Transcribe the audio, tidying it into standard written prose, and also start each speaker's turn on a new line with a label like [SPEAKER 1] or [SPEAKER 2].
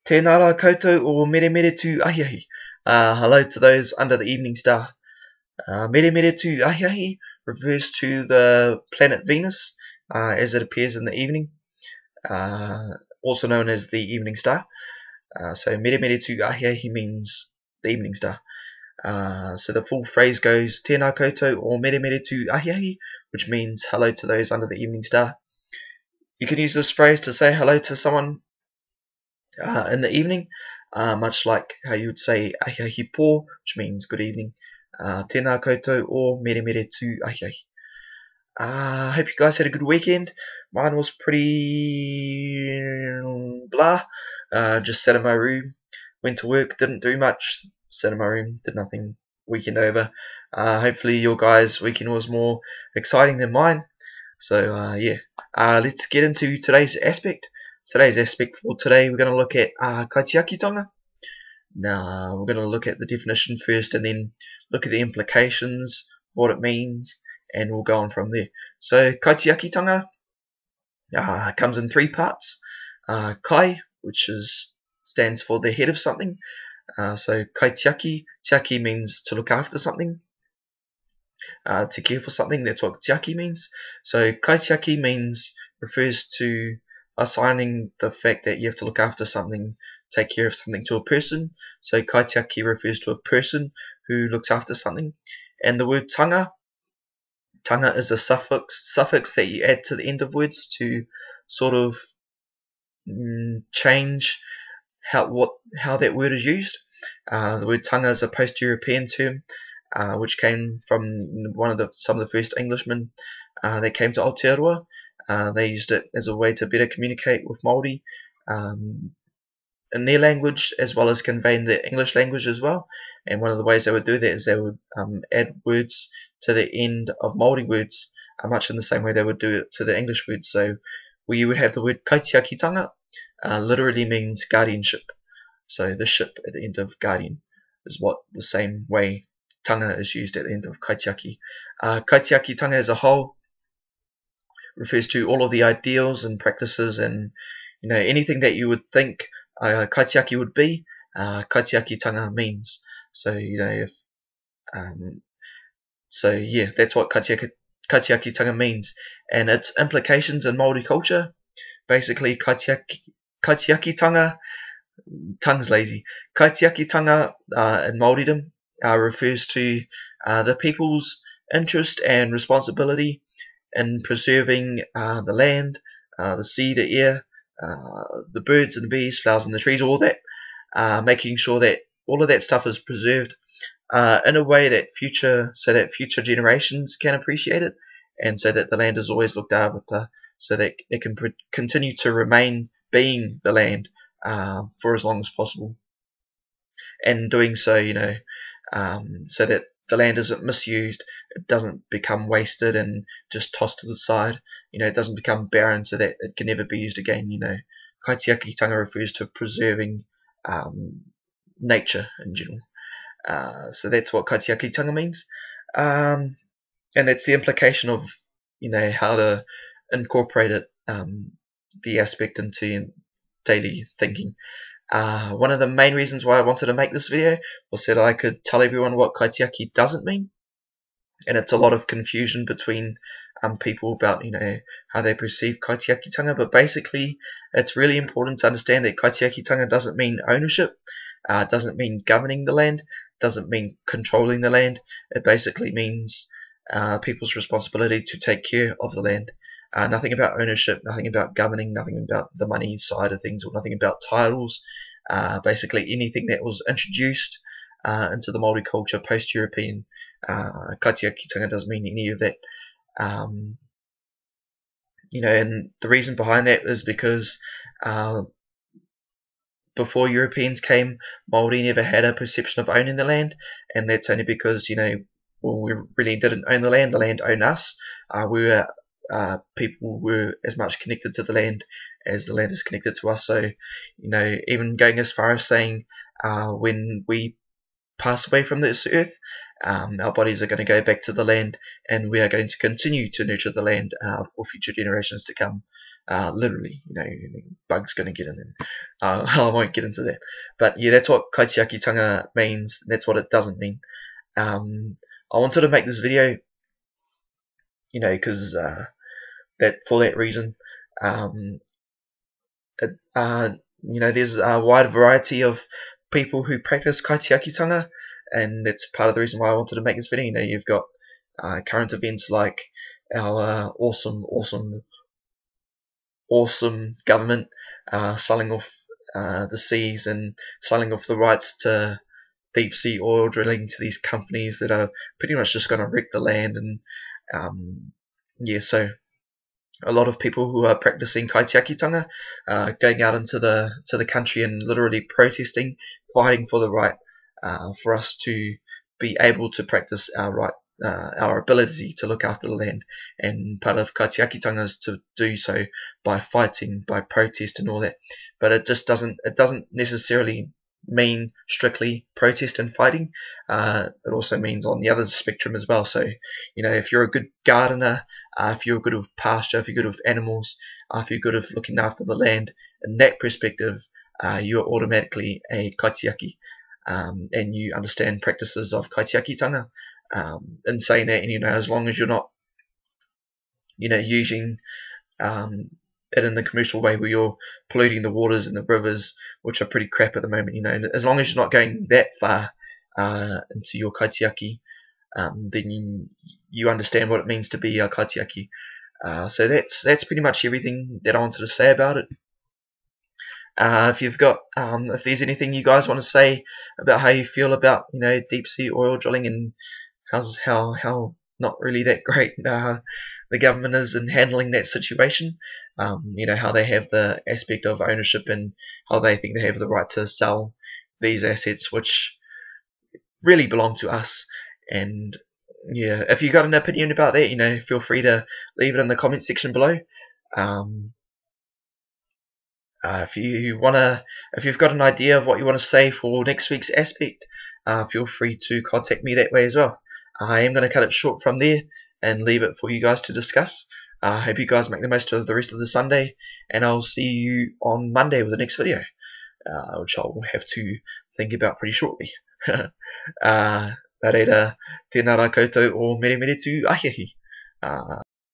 [SPEAKER 1] Tēnā koutou or Meremere-tū-ahiahi. Hello to those under the evening star. Meremere-tū-ahiahi refers to the planet Venus as it appears in the evening, also known as the evening star. So Meremere-tū-ahiahi means the evening star. So the full phrase goes Tēnā koutou or Meremere-tū-ahiahi, which means hello to those under the evening star. You can use this phrase to say hello to someone in the evening, much like how you would say ahiahi po, which means good evening. Tēnā koutou or Meremere-tū-ahiahi. I hope you guys had a good weekend. Mine was pretty blah. Just sat in my room, went to work, didn't do much, sat in my room, did nothing. Weekend over. Hopefully your guys' weekend was more exciting than mine. So yeah, let's get into today's aspect. Today's aspect for today, we're going to look at Kaitiakitanga. Now, we're going to look at the definition first and then look at the implications, what it means, and we'll go on from there. So, Kaitiakitanga comes in three parts. Kai, which stands for the head of something. So, Kaitiaki. Tiaki means to look after something. To care for something, that's what Tiaki means. So, Kaitiaki refers to assigning the fact that you have to look after something, take care of something to a person. So Kaitiaki refers to a person who looks after something. And the word tanga is a suffix that you add to the end of words to sort of change how that word is used. The word tanga is a post-European term which came from some of the first Englishmen that came to Aotearoa. They used it as a way to better communicate with Māori in their language, as well as conveying the English language as well. And one of the ways they would do that is they would add words to the end of Māori words, much in the same way they would do it to the English words. So where you would have the word Kaitiakitanga, literally means guardianship. So the ship at the end of guardian is what the same way tanga is used at the end of Kaitiaki. Kaitiakitanga as a whole refers to all of the ideals and practices and anything that you would think Kaitiaki would be, Kaitiakitanga means. So so yeah, that's what Kaitiakitanga means, and its implications in Māori culture. Basically, Kaitiakitanga, tongue's lazy. Kaitiakitanga in Māoridom refers to the people's interest and responsibility in preserving the land, the sea, the air, the birds and the bees, flowers and the trees, all that, making sure that all of that stuff is preserved in a way that future generations can appreciate it, and so that the land is always looked after, so that it can continue to remain being the land for as long as possible, and doing so, so that the land isn't misused, it doesn't become wasted and just tossed to the side, it doesn't become barren so that it can never be used again. Kaitiakitanga refers to preserving nature in general. So that's what Kaitiakitanga means. And that's the implication of, how to incorporate it, the aspect into daily thinking. One of the main reasons why I wanted to make this video was that I could tell everyone what Kaitiaki doesn't mean, and it's a lot of confusion between people about how they perceive Kaitiakitanga. But basically, it's really important to understand that Kaitiakitanga doesn't mean ownership, doesn't mean governing the land, doesn't mean controlling the land. It basically means people's responsibility to take care of the land. Nothing about ownership, nothing about governing, nothing about the money side of things, or nothing about titles. Basically anything that was introduced into the Māori culture post-European. Kaitiakitanga doesn't mean any of that. And the reason behind that is because before Europeans came, Māori never had a perception of owning the land, and that's only because we really didn't own the land owned us. People were as much connected to the land as the land is connected to us. So, even going as far as saying when we pass away from this earth, our bodies are going to go back to the land, and we are going to continue to nurture the land for future generations to come. literally, bugs going to get in. And, I won't get into that. But yeah, that's what Kaitiakitanga means. That's what it doesn't mean. I wanted to make this video, because that for that reason. There's a wide variety of people who practice Kaitiakitanga, and that's part of the reason why I wanted to make this video. You've got current events like our awesome government selling off the seas and selling off the rights to deep sea oil drilling to these companies that are pretty much just going to wreck the land. And so a lot of people who are practicing Kaitiakitanga going out into the country and literally protesting, fighting for the right for us to be able to practice our ability to look after the land. And part of Kaitiakitanga is to do so by fighting, by protest and all that. But it doesn't necessarily mean strictly protest and fighting. It also means on the other spectrum as well. So, if you're a good gardener, if you're good with pasture, if you're good with animals, if you're good with looking after the land, in that perspective, you're automatically a Kaitiaki, and you understand practices of Kaitiakitanga. In saying that, as long as you're not, using it in the commercial way where you're polluting the waters and the rivers, which are pretty crap at the moment, as long as you're not going that far into your Kaitiaki, then you understand what it means to be a Kaitiaki. So that's pretty much everything that I wanted to say about it. If there's anything you guys want to say about how you feel about deep sea oil drilling and how not really that great the government is in handling that situation, how they have the aspect of ownership and how they think they have the right to sell these assets which really belong to us. And yeah, if you got an opinion about that, feel free to leave it in the comment section below. If you've got an idea of what you want to say for next week's aspect, feel free to contact me that way as well. I am going to cut it short from there and leave it for you guys to discuss. I hope you guys make the most of the rest of the Sunday, and I'll see you on Monday with the next video, which I will have to think about pretty shortly. Tēnā koutou o Meremere-tū-ahiahi.